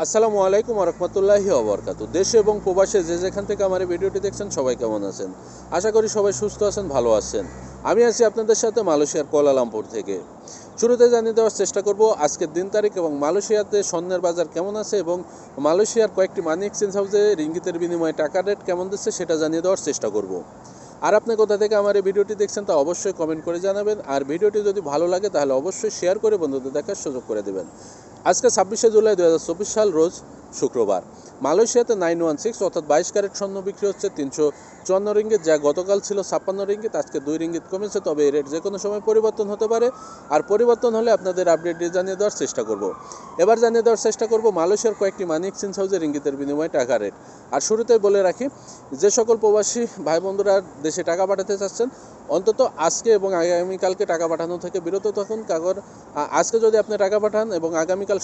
আসসালামু আলাইকুম ওয়া রাহমাতুল্লাহি ওয়া বারাকাতুহু। দেশে এবং প্রবাসে যে যেখান থেকে আমার এই ভিডিওটি দেখছেন সবাই কেমন আছেন? আশা করি সবাই সুস্থ আছেন, ভালো আছেন। আমি আছি আপনাদের সাথে মালয়েশিয়ার কুয়ালালামপুর থেকে। শুরুতে জানিয়ে দেওয়ার চেষ্টা করব আজকের দিন তারিখ এবং মালয়েশিয়াতে স্বর্ণের বাজার কেমন আছে এবং মালয়েশিয়ার কয়েকটি মানি এক্সচেঞ্জ হাউসে রিঙ্গিতের বিনিময়ে টাকার রেট কেমন দিচ্ছে সেটা জানিয়ে দেওয়ার চেষ্টা করব। আর আপনি কোথা থেকে আমার এই ভিডিওটি দেখছেন তা অবশ্যই কমেন্ট করে জানাবেন। আর ভিডিওটি যদি ভালো লাগে তাহলে অবশ্যই শেয়ার করে বন্ধুদের দেখার সুযোগ করে দেবেন। আজকে 26শে জুলাই 2024 সাল রোজ শুক্রবার। মালয়েশিয়াতে 916 অর্থাৎ 22 ক্যারেট স্বর্ণ বিক্রি হচ্ছে 354 রিঙ্গিত, যা গতকাল ছিল 56 রিঙ্গিত। আজকে 2 রিঙ্গিত কমেছে, তবে এই রেট যে কোনো সময় পরিবর্তন হতে পারে। আর পরিবর্তন হলে আপনাদের আপডেট দিয়ে জানিয়ে দেওয়ার চেষ্টা করব। এবার জানিয়ে দেওয়ার চেষ্টা করব মালয়েশিয়ার কয়েকটি মানি এক্সচেঞ্জ হাউসে রিঙ্গিতের বিনিময়ে টাকা রেট। আর শুরুতেই বলে রাখি, যে সকল প্রবাসী ভাই বন্ধুরা দেশে টাকা পাঠাতে চাচ্ছেন অন্তত আজকে এবং আগামীকালকে টাকা পাঠানো থেকে বিরত থাকুন। কারণ আজকে যদি আপনি টাকা পাঠান এবং আগামীকাল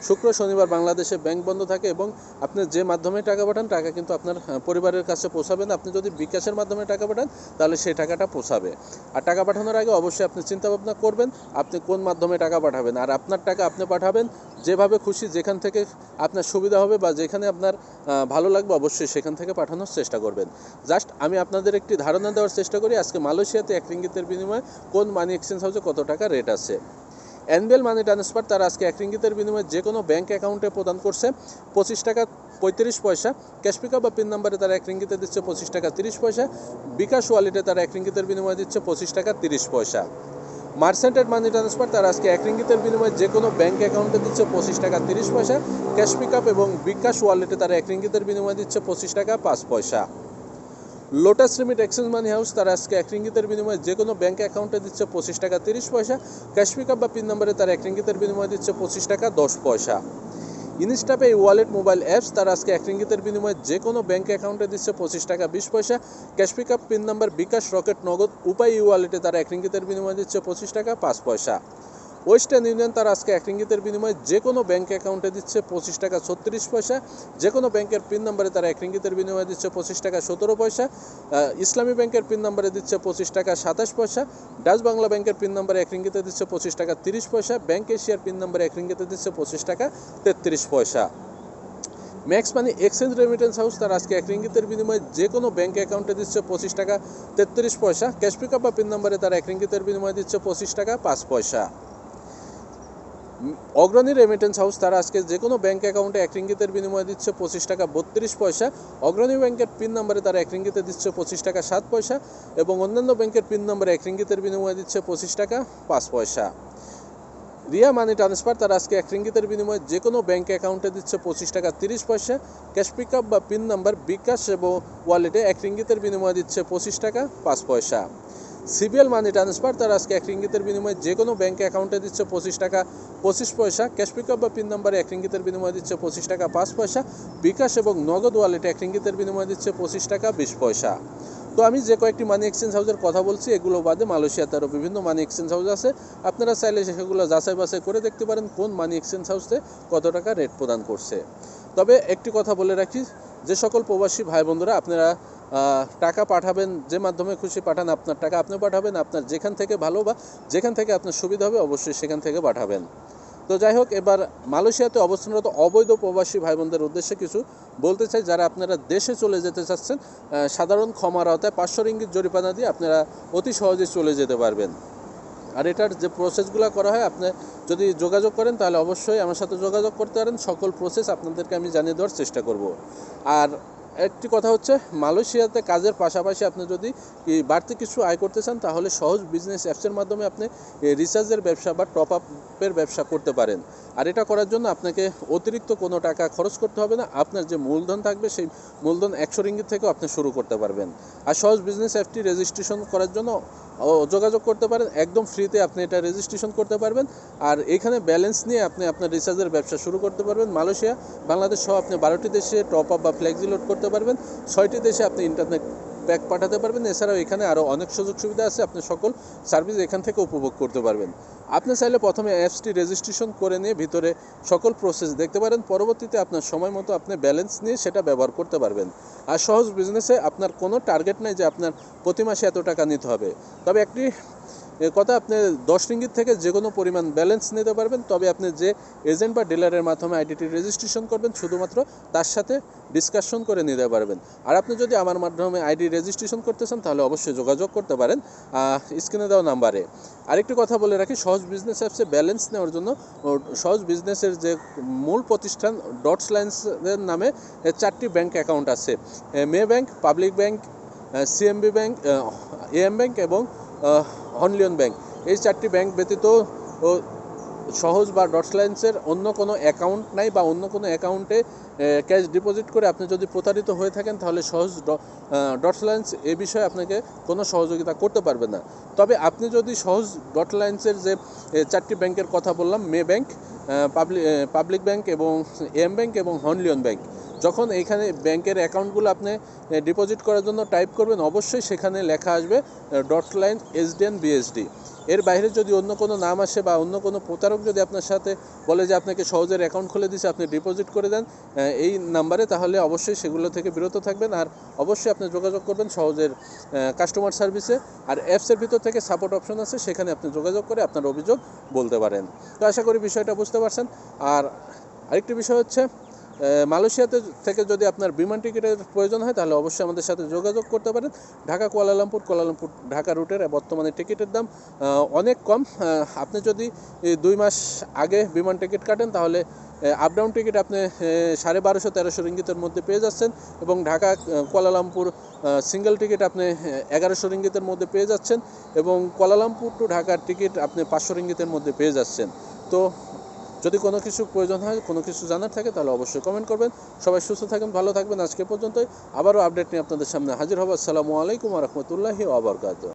শুক্র শনিবার বাংলাদেশে ব্যাংক বন্ধ থাকে এবং আপনি যে মাধ্যমে টাকা পাঠান টাকা কিন্তু আপনার পরিবারের কাছে পৌঁছাবে না। আপনি যদি বিকাশের মাধ্যমে টাকা পাঠান তাহলে সেই টাকাটা পৌঁছাবে। আর টাকা পাঠানোর আগে অবশ্যই আপনি চিন্তা ভাবনা করবেন আপনি কোন মাধ্যমে টাকা পাঠাবেন। আর আপনার টাকা আপনি পাঠাবেন যেভাবে খুশি, যেখান থেকে আপনার সুবিধা হবে বা যেখানে আপনার ভালো লাগবে অবশ্যই সেখান থেকে পাঠানোর চেষ্টা করবেন। জাস্ট আমি আপনাদের একটি ধারণা দেওয়ার চেষ্টা করি আজকে মালয়েশিয়াতে 1 রিঙ্গিতের বিনিময়ে কোন মানি এক্সচেঞ্জ হাউসে কত টাকা রেট আছে। এনবিএল মানি ট্রান্সফার তারা আজকে 1 রিঙ্গিতের বিনিময়ে যে কোনো ব্যাঙ্ক অ্যাকাউন্টে প্রদান করছে 25 টাকা 35 পয়সা। ক্যাশ পিকআপ বা পিন নাম্বারে তারা 1 রিঙ্গিতে দিচ্ছে 25 টাকা 30 পয়সা। বিকাশ ওয়ালেটে তারা 1 রিঙ্গিতের বিনিময়ে দিচ্ছে 25 টাকা 30 পয়সা। মার্চেন্টেড মানি ট্রান্সফার তারা আজকে 1 রিঙ্গিতের বিনিময়ে যে কোনো ব্যাঙ্ক অ্যাকাউন্টে দিচ্ছে 25 টাকা 30 পয়সা। ক্যাশ পিকআপ এবং বিকাশ ওয়ালেটে তারা 1 রিঙ্গিতের বিনিময়ে দিচ্ছে 25 টাকা 5 পয়সা। লোটাস রিমিট এক্সচেঞ্জ মানি হাউস তারা আজকে 1 রিঙ্গিতের বিনিময়ে যে কোনো ব্যাঙ্ক অ্যাকাউন্টে দিচ্ছে 25 টাকা 30 পয়সা। ক্যাশ পিকআপ বা পিন নাম্বারে তারা 1 রিঙ্গিতের বিনিময়ে দিচ্ছে 25 টাকা 10 পয়সা। ইনস্টাপে ওয়ালেট মোবাইল অ্যাপস তারা আজকে 1 রিঙ্গিতের বিনিময়ে যে কোনো ব্যাঙ্ক অ্যাকাউন্টে দিচ্ছে 25 টাকা 20 পয়সা। ক্যাশ পিকআপ পিন নাম্বার বিকাশ রকেট নগদ উপায় ওয়ালেটে তারা 1 রিঙ্গিতের বিনিময়ে দিচ্ছে 25 টাকা 5 পয়সা। ওয়েস্টার্ন ইউনিয়ন তারা আজকে 1 রিঙ্গিতের বিনিময়ে যে কোনো ব্যাঙ্ক অ্যাকাউন্টে দিচ্ছে 25 টাকা 36 পয়সা। যে কোনো ব্যাংকের পিন নাম্বারে তারা 1 রিঙ্গিতের বিনিময়ে দিচ্ছে 25 টাকা 17 পয়সা। ইসলামী ব্যাংকের পিন নাম্বারে দিচ্ছে 25 টাকা 27 পয়সা। ডাচ বাংলা ব্যাংকের পিন নাম্বারে 1 রিঙ্গিতে দিচ্ছে 25 টাকা 30 পয়সা। ব্যাংক এশিয়ার পিন নাম্বারে 1 রিঙ্গিতে দিচ্ছে 25 টাকা 33 পয়সা। Max money exchange remittance house তারা আজকে 1 রিঙ্গিতের বিনিময়ে যে কোনো ব্যাঙ্ক অ্যাকাউন্টে দিচ্ছে 25 টাকা 33 পয়সা। ক্যাশ পিকআপ বা পিন নাম্বারে তারা 1 রিঙ্গিতের বিনিময়ে দিচ্ছে 25 টাকা 5 পয়সা। অগ্রণী রেমিটেন্স হাউস তারা আজকে যে কোনো ব্যাঙ্ক অ্যাকাউন্টে 1 রিঙ্গিতের বিনিময়ে দিচ্ছে 25 টাকা 32 পয়সা। অগ্রণী ব্যাংকের পিন নাম্বারে তারা 1 রিঙ্গিতে দিচ্ছে 25 টাকা 7 পয়সা এবং অন্যান্য ব্যাংকের পিন নাম্বারে 1 রিঙ্গিতের বিনিময়ে দিচ্ছে 25 টাকা 5 পয়সা। রিয়া মানি ট্রান্সফার তারা আজকে 1 রিঙ্গিতের বিনিময়ে যে কোনো ব্যাঙ্ক অ্যাকাউন্টে দিচ্ছে 25 টাকা 30 পয়সা। ক্যাশ পিকআপ বা পিন নাম্বার বিকাশ এবং ওয়ালেটে 1 রিঙ্গিতের বিনিময়ে দিচ্ছে 25 টাকা 5 পয়সা। সিবিএল মানি ট্রান্সফার তারা আজকে 1 রিঙ্গিতের বিনিময়ে যে কোনো ব্যাঙ্ক অ্যাকাউন্টে দিচ্ছে 25 টাকা 25 পয়সা। ক্যাশ পিকআপ বা পিন নাম্বারে 1 রিঙ্গিতের বিনিময়ে দিচ্ছে 25 টাকা 5 পয়সা। বিকাশ এবং নগদ ওয়ালেটে 1 রিঙ্গিতের বিনিময়ে দিচ্ছে 25 টাকা 20 পয়সা। তো আমি যে কয়েকটি মানি এক্সচেঞ্জ হাউসের কথা বলছি এগুলো বাদে মালয়েশিয়াতে আরও বিভিন্ন মানি এক্সচেঞ্জ হাউস আছে। আপনারা চাইলে সেগুলো যাচাই বাছাই করে দেখতে পারেন কোন মানি এক্সচেঞ্জ হাউসে কত টাকা রেট প্রদান করছে। তবে একটি কথা বলে রাখি, যে সকল প্রবাসী ভাই বন্ধুরা আপনারা টাকা পাঠাবেন যে মাধ্যমে খুশি পাঠান, আপনার টাকা আপনি পাঠাবেন, আপনার যেখান থেকে ভালো বা যেখান থেকে আপনার সুবিধা হবে অবশ্যই সেখান থেকে পাঠাবেন। তো যাই হোক, এবার মালয়েশিয়াতে অবস্থানরত অবৈধ প্রবাসী ভাই বোনদের উদ্দেশ্যে কিছু বলতে চাই। যারা আপনারা দেশে চলে যেতে চাচ্ছেন সাধারণ ক্ষমার আওতায় 500 রিঙ্গিত জরিমানা দিয়ে আপনারা অতি সহজে চলে যেতে পারবেন। আর এটার যে প্রসেসগুলো করা হয় আপনি যদি যোগাযোগ করেন তাহলে অবশ্যই আমার সাথে যোগাযোগ করতে পারেন। সকল প্রসেস আপনাদেরকে আমি জানিয়ে দেওয়ার চেষ্টা করব। আর একটি কথা হচ্ছে, মালয়েশিয়াতে কাজের পাশাপাশি আপনি যদি বাড়তি কিছু আয় করতে চান তাহলে সহজ বিজনেস অ্যাপসের মাধ্যমে আপনি রিচার্জের ব্যবসা বা টপ আপের ব্যবসা করতে পারেন। আর এটা করার জন্য আপনাকে অতিরিক্ত কোনো টাকা খরচ করতে হবে না। আপনার যে মূলধন থাকবে সেই মূলধন 100 রিঙ্গিত থেকেও আপনি শুরু করতে পারবেন। আর সহজ বিজনেস অ্যাপটি রেজিস্ট্রেশন করার জন্য যোগাযোগ করতে পারেন, একদম ফ্রিতে আপনি এটা রেজিস্ট্রেশন করতে পারবেন। আর এখানে ব্যালেন্স নিয়ে আপনি আপনার রিচার্জের ব্যবসা শুরু করতে পারবেন। মালয়েশিয়া, বাংলাদেশ সহ আপনি 12টি দেশে টপ আপ বা ফ্লেক্সি লোড করতে পারবেন। 6টি দেশে আপনি ইন্টারনেট প্যাক পাঠাতে পারবেন। এছাড়াও এখানে আরও অনেক সুযোগ সুবিধা আছে, আপনি সকল সার্ভিস এখান থেকে উপভোগ করতে পারবেন। আপনি চাইলে প্রথমে অ্যাপসটি রেজিস্ট্রেশন করে নিয়ে ভিতরে সকল প্রসেস দেখতে পারেন, পরবর্তীতে আপনার সময় মতো আপনি ব্যালেন্স নিয়ে সেটা ব্যবহার করতে পারবেন। আর সহজ বিজনেসে আপনার কোনো টার্গেট নেই যে আপনার প্রতি মাসে এত টাকা নিতে হবে। তবে একটি কথা আপনি 10 রিঙ্গিত থেকে যে কোনো পরিমাণ ব্যালেন্স নিতে পারবেন, তবে আপনি যে এজেন্ট বা ডিলারের মাধ্যমে আইডিটি রেজিস্ট্রেশন করবেন শুধুমাত্র তার সাথে ডিসকাশন করে নিতে পারবেন। আর আপনি যদি আমার মাধ্যমে আইডি রেজিস্ট্রেশন করতে চান তাহলে অবশ্যই যোগাযোগ করতে পারেন স্ক্রিনে দেওয়া নাম্বারে। আরেকটি কথা বলে রাখি, সহজ বিজনেস অ্যাপসে ব্যালেন্স নেওয়ার জন্য সহজ বিজনেসের যে মূল প্রতিষ্ঠান ডটস লাইন্সের নামে 4টি ব্যাংক অ্যাকাউন্ট আছে, Maybank, public bank, CMB bank, AM bank এবং হনলিয়ন ব্যাংক। এই 4টি ব্যাংক ব্যতীত সহজ বা ডটস লাইন্সের অন্য কোনো অ্যাকাউন্ট নাই, বা অন্য কোনো অ্যাকাউন্টে ক্যাশ ডিপোজিট করে আপনি যদি প্রতারিত হয়ে থাকেন তাহলে সহজ ডটস লাইন্স এ বিষয়ে আপনাকে কোনো সহযোগিতা করতে পারবে না। তবে আপনি যদি সহজ ডট লাইন্সের যে 4টি ব্যাংকের কথা বললাম, মে ব্যাংক, পাবলিক ব্যাংক এবং এম ব্যাংক এবং হনলিয়ন ব্যাংক, যখন এইখানে ব্যাংকের অ্যাকাউন্টগুলো আপনি ডিপোজিট করার জন্য টাইপ করবেন অবশ্যই সেখানে লেখা আসবে ডট লাইন এসডিএন বিএসডি। এর বাইরে যদি অন্য কোনো নাম আসে বা অন্য কোনো প্রতারক যদি আপনার সাথে বলে যে আপনাকে সহজের অ্যাকাউন্ট খুলে দিয়েছে, আপনি ডিপোজিট করে দেন এই নাম্বারে, তাহলে অবশ্যই সেগুলো থেকে বিরত থাকবেন। আর অবশ্যই আপনি যোগাযোগ করবেন সহজের কাস্টমার সার্ভিসে। আর অ্যাপসের ভিতর থেকে সাপোর্ট অপশন আছে, সেখানে আপনি যোগাযোগ করে আপনার অভিযোগ বলতে পারেন। তো আশা করি বিষয়টা বুঝতে পারছেন। আর আরেকটি বিষয় হচ্ছে, মালয়েশিয়াতে থেকে যদি আপনার বিমান টিকিটের প্রয়োজন হয় তাহলে অবশ্যই আমাদের সাথে যোগাযোগ করতে পারেন। ঢাকা কুয়ালালামপুর ঢাকা রুটের বর্তমানে টিকিটের দাম অনেক কম। আপনি যদি 2 মাস আগে বিমান টিকিট কাটেন তাহলে আপ ডাউন টিকিট আপনি 1250-1300 রিঙ্গিতের মধ্যে পেয়ে যাচ্ছেন, এবং ঢাকা কুয়ালালামপুর সিঙ্গেল টিকিট আপনি 1100 রিঙ্গিতের মধ্যে পেয়ে যাচ্ছেন, এবং কুয়ালালামপুর টু ঢাকার টিকিট আপনি 500 রিঙ্গিতের মধ্যে পেয়ে যাচ্ছেন। তো যদি কোনো কিছু প্রয়োজন হয়, কোনো কিছু জানার থাকে তাহলে অবশ্যই কমেন্ট করবেন। সবাই সুস্থ থাকবেন, ভালো থাকবেন। আজকে পর্যন্তই, আবারও আপডেট নিয়ে আপনাদের সামনে হাজির হব। আসসালামু আলাইকুম ওয়া রাহমাতুল্লাহি ওয়া বারাকাতুহু।